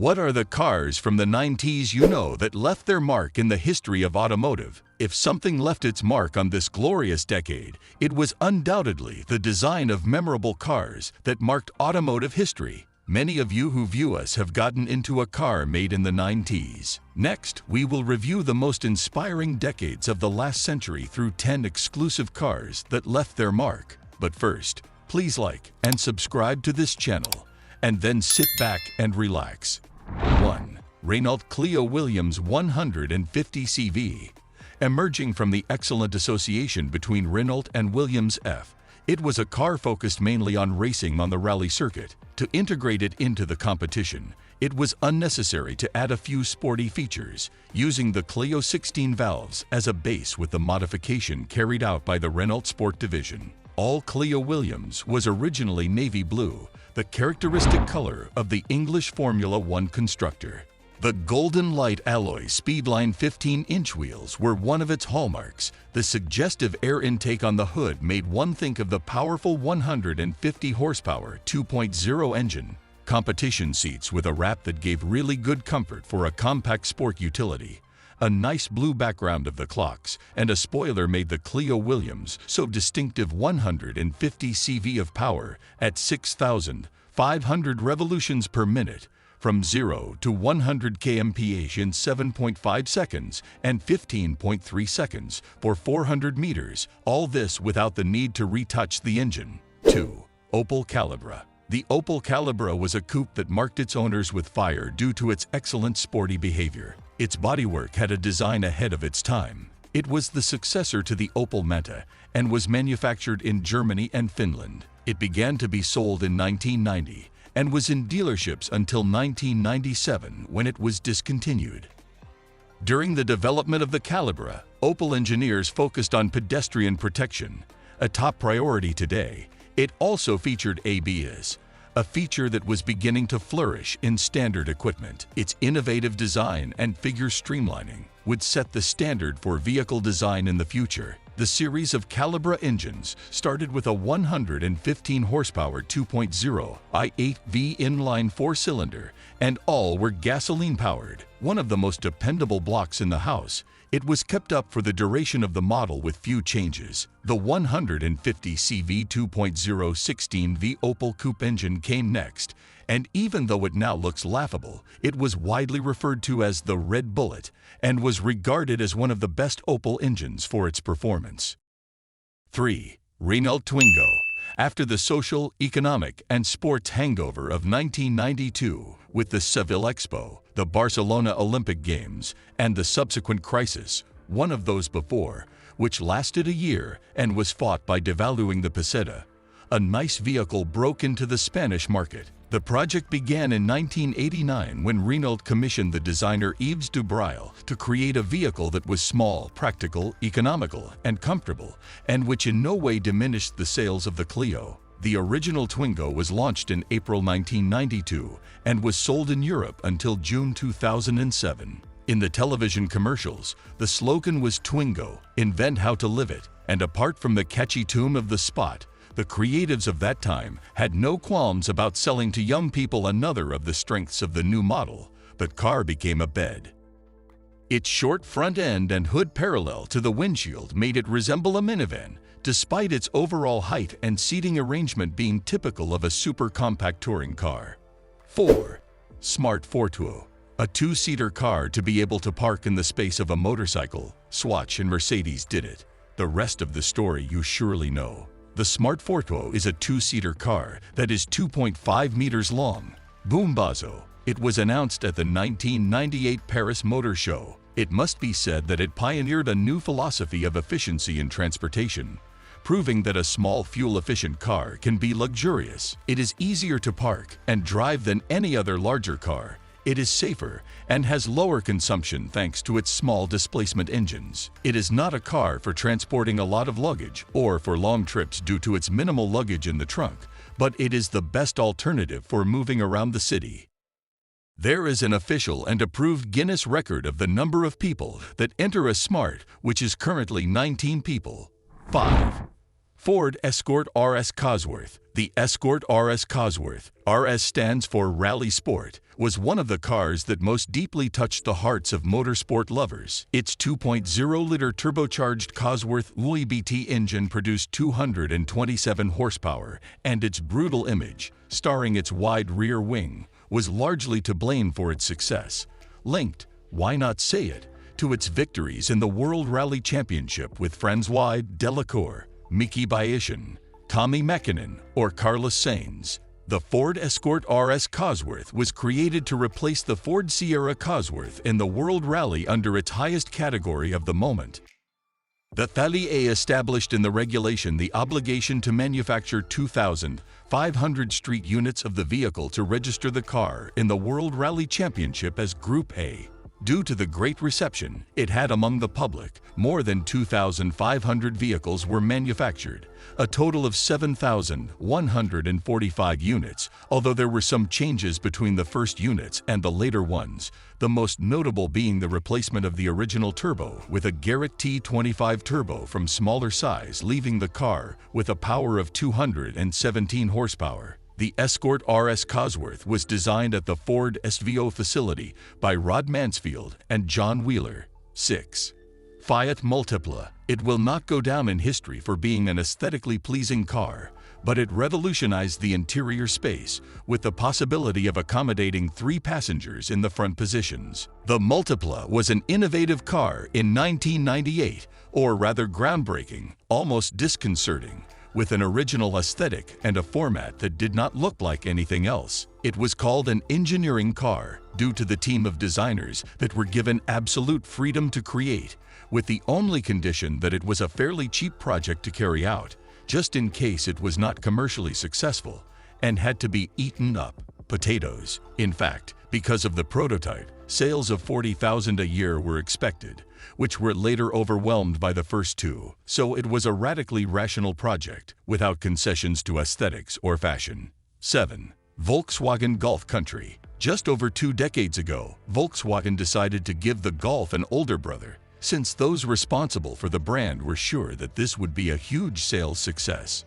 What are the cars from the 90s you know that left their mark in the history of automotive? If something left its mark on this glorious decade, it was undoubtedly the design of memorable cars that marked automotive history. Many of you who view us have gotten into a car made in the 90s. Next, we will review the most inspiring decades of the last century through 10 exclusive cars that left their mark. But first, please like and subscribe to this channel, and then sit back and relax. 1. Renault Clio Williams 150 CV. Emerging from the excellent association between Renault and Williams F, it was a car focused mainly on racing on the rally circuit. To integrate it into the competition, it was unnecessary to add a few sporty features, using the Clio 16 valves as a base with the modification carried out by the Renault Sport division. All Clio Williams was originally navy blue, the characteristic color of the English Formula One constructor. The Golden Light alloy Speedline 15-inch wheels were one of its hallmarks. The suggestive air intake on the hood made one think of the powerful 150 horsepower 2.0 engine. Competition seats with a wrap that gave really good comfort for a compact sport utility. A nice blue background of the clocks and a spoiler made the Clio Williams so distinctive. 150 CV of power at 6,500 revolutions per minute, from 0 to 100 kmph in 7.5 seconds and 15.3 seconds for 400 meters, all this without the need to retouch the engine. 2. Opel Calibra. The Opel Calibra was a coupe that marked its owners with fire due to its excellent sporty behavior. Its bodywork had a design ahead of its time. It was the successor to the Opel Manta and was manufactured in Germany and Finland. It began to be sold in 1990 and was in dealerships until 1997 when it was discontinued. During the development of the Calibra, Opel engineers focused on pedestrian protection, a top priority today. It also featured ABS, a feature that was beginning to flourish in standard equipment. Its innovative design and figure streamlining would set the standard for vehicle design in the future. The series of Calibra engines started with a 115 horsepower 2.0 i8V inline four-cylinder, and all were gasoline-powered. One of the most dependable blocks in the house, it was kept up for the duration of the model with few changes. The 150 CV 2.0 16V Opel Coupe engine came next, and even though it now looks laughable, it was widely referred to as the Red Bullet and was regarded as one of the best Opel engines for its performance. 3. Renault Twingo. After the social, economic, and sports hangover of 1992, with the Seville Expo, the Barcelona Olympic Games, and the subsequent crisis, one of those before, which lasted a year and was fought by devaluing the peseta, a nice vehicle broke into the Spanish market. The project began in 1989 when Renault commissioned the designer Yves Dubreuil to create a vehicle that was small, practical, economical, and comfortable, and which in no way diminished the sales of the Clio. The original Twingo was launched in April 1992 and was sold in Europe until June 2007. In the television commercials, the slogan was "Twingo, invent how to live it," and apart from the catchy tune of the spot, the creatives of that time had no qualms about selling to young people another of the strengths of the new model. The car became a bed. Its short front end and hood parallel to the windshield made it resemble a minivan, despite its overall height and seating arrangement being typical of a super compact touring car. 4. Smart Fortwo. A two-seater car to be able to park in the space of a motorcycle. Swatch and Mercedes did it. The rest of the story you surely know. The Smart Fortwo is a two-seater car that is 2.5 meters long. Boombazo. It was announced at the 1998 Paris Motor Show. It must be said that it pioneered a new philosophy of efficiency in transportation, proving that a small fuel-efficient car can be luxurious. It is easier to park and drive than any other larger car. It is safer and has lower consumption thanks to its small displacement engines. It is not a car for transporting a lot of luggage or for long trips due to its minimal luggage in the trunk, but it is the best alternative for moving around the city. There is an official and approved Guinness record of the number of people that enter a Smart, which is currently 19 people. 5. Ford Escort RS Cosworth. The Escort RS Cosworth, RS stands for Rally Sport, was one of the cars that most deeply touched the hearts of motorsport lovers. Its 2.0-liter turbocharged Cosworth UEBT engine produced 227 horsepower, and its brutal image, starring its wide rear wing, was largely to blame for its success. Linked, why not say it, to its victories in the World Rally Championship with François Delacour, Miki Baishin, Tommy Mäkinen, or Carlos Sainz. The Ford Escort RS Cosworth was created to replace the Ford Sierra Cosworth in the World Rally under its highest category of the moment. The FALIA established in the regulation the obligation to manufacture 2,500 street units of the vehicle to register the car in the World Rally Championship as Group A. Due to the great reception it had among the public, more than 2,500 vehicles were manufactured, a total of 7,145 units, although there were some changes between the first units and the later ones, the most notable being the replacement of the original turbo with a Garrett T25 turbo from smaller size, leaving the car with a power of 217 horsepower. The Escort RS Cosworth was designed at the Ford SVO facility by Rod Mansfield and John Wheeler. 6. Fiat Multipla. It will not go down in history for being an aesthetically pleasing car, but it revolutionized the interior space with the possibility of accommodating 3 passengers in the front positions. The Multipla was an innovative car in 1998, or rather groundbreaking, almost disconcerting, with an original aesthetic and a format that did not look like anything else. It was called an engineering car due to the team of designers that were given absolute freedom to create, with the only condition that it was a fairly cheap project to carry out, just in case it was not commercially successful, and had to be eaten up. Potatoes. In fact, because of the prototype, sales of 40,000 a year were expected, which were later overwhelmed by the first 2, so it was a radically rational project, without concessions to aesthetics or fashion. 7. Volkswagen Golf Country. Just over 2 decades ago, Volkswagen decided to give the Golf an older brother, since those responsible for the brand were sure that this would be a huge sales success.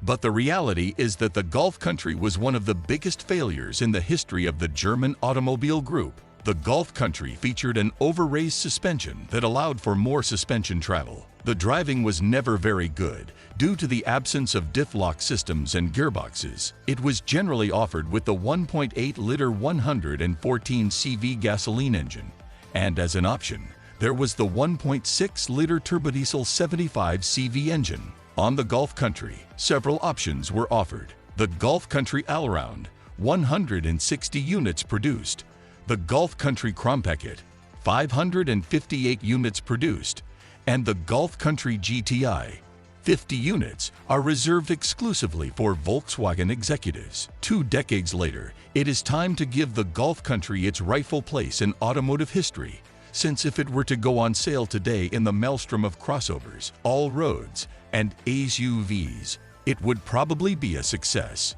But the reality is that the Golf Country was one of the biggest failures in the history of the German automobile group. The Golf Country featured an over-raised suspension that allowed for more suspension travel. The driving was never very good due to the absence of diff lock systems and gearboxes. It was generally offered with the 1.8-liter 114 CV gasoline engine, and as an option, there was the 1.6-liter turbodiesel 75 CV engine. On the Golf Country, several options were offered. The Golf Country Allround, 160 units produced. The Golf Country Krompaket, 558 units produced, and the Golf Country GTI, 50 units, are reserved exclusively for Volkswagen executives. 2 decades later, it is time to give the Golf Country its rightful place in automotive history, since if it were to go on sale today in the maelstrom of crossovers, all-roads, and SUVs, it would probably be a success.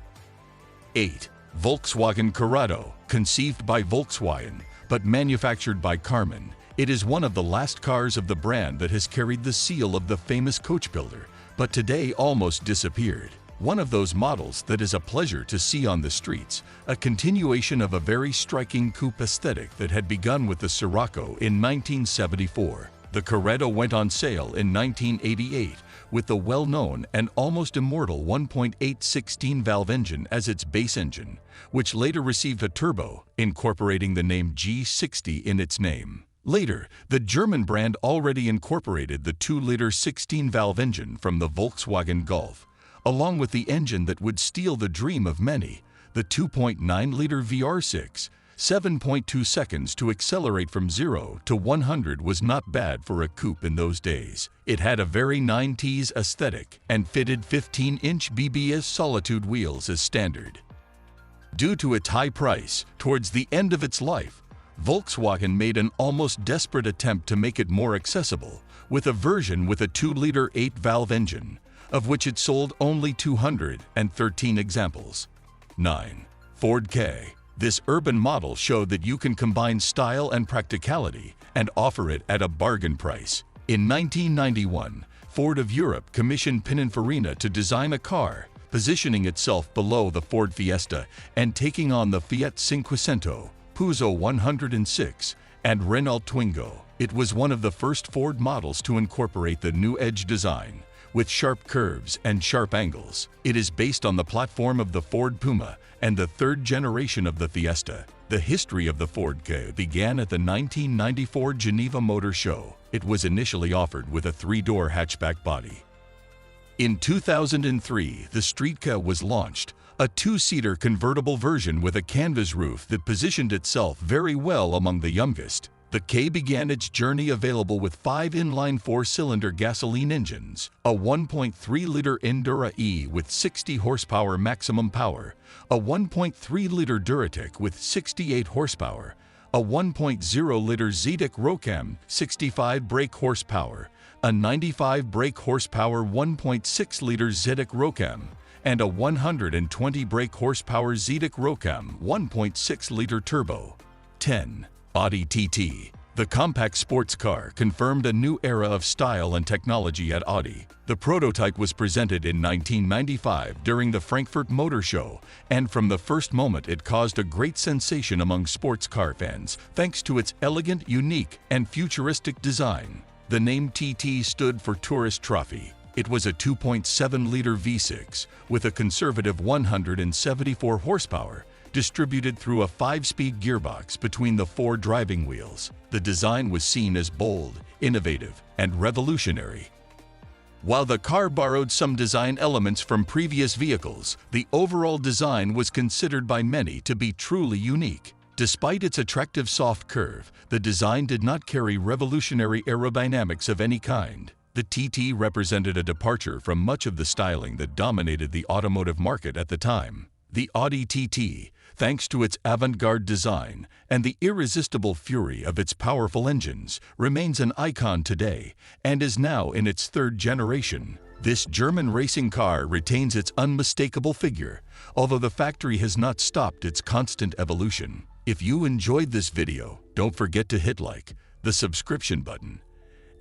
8. Volkswagen Corrado. Conceived by Volkswagen, but manufactured by Karmann, it is one of the last cars of the brand that has carried the seal of the famous coach builder, but today almost disappeared. One of those models that is a pleasure to see on the streets, a continuation of a very striking coupe aesthetic that had begun with the Scirocco in 1974. The Corrado went on sale in 1988 with the well-known and almost immortal 1.8 16-valve engine as its base engine, which later received a turbo, incorporating the name G60 in its name. Later, the German brand already incorporated the 2-liter 16-valve engine from the Volkswagen Golf, along with the engine that would steal the dream of many, the 2.9-liter VR6. 7.2 seconds to accelerate from 0 to 100 was not bad for a coupe in those days. It had a very 90s aesthetic and fitted 15-inch BBS Solitude wheels as standard. Due to its high price, towards the end of its life, Volkswagen made an almost desperate attempt to make it more accessible, with a version with a 2-liter 8-valve engine, of which it sold only 213 examples. 9. Ford Ka. This urban model showed that you can combine style and practicality and offer it at a bargain price. In 1991, Ford of Europe commissioned Pininfarina to design a car, positioning itself below the Ford Fiesta and taking on the Fiat Cinquecento, Peugeot 106, and Renault Twingo. It was one of the first Ford models to incorporate the new edge design, with sharp curves and sharp angles. It is based on the platform of the Ford Puma and the third generation of the Fiesta. The history of the Ford Ka began at the 1994 Geneva Motor Show. It was initially offered with a 3-door hatchback body. In 2003, the Street Ka was launched, a 2-seater convertible version with a canvas roof that positioned itself very well among the youngest. The Ka began its journey available with 5 inline 4-cylinder gasoline engines, a 1.3-liter Endura E with 60 horsepower maximum power, a 1.3-liter Duratec with 68 horsepower, a 1.0-liter Zetek Rocam 65 brake horsepower, a 95 brake horsepower 1.6-liter Zetek Rocam, and a 120 brake horsepower Zetek Rocam 1.6-liter turbo. 10. Audi TT. The compact sports car confirmed a new era of style and technology at Audi. The prototype was presented in 1995 during the Frankfurt Motor Show, and from the first moment it caused a great sensation among sports car fans thanks to its elegant, unique, and futuristic design. The name TT stood for Tourist Trophy. It was a 2.7-liter V6 with a conservative 174 horsepower, distributed through a 5-speed gearbox between the 4 driving wheels. The design was seen as bold, innovative, and revolutionary. While the car borrowed some design elements from previous vehicles, the overall design was considered by many to be truly unique. Despite its attractive soft curve, the design did not carry revolutionary aerodynamics of any kind. The TT represented a departure from much of the styling that dominated the automotive market at the time. The Audi TT, thanks to its avant-garde design and the irresistible fury of its powerful engines, remains an icon today and is now in its 3rd generation. This German racing car retains its unmistakable figure, although the factory has not stopped its constant evolution. If you enjoyed this video, don't forget to hit like, the subscription button,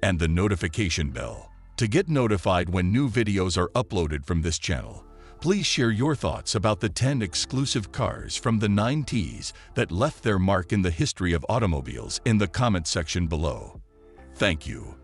and the notification bell to get notified when new videos are uploaded from this channel. Please share your thoughts about the 10 exclusive cars from the 90s that left their mark in the history of automobiles in the comment section below. Thank you.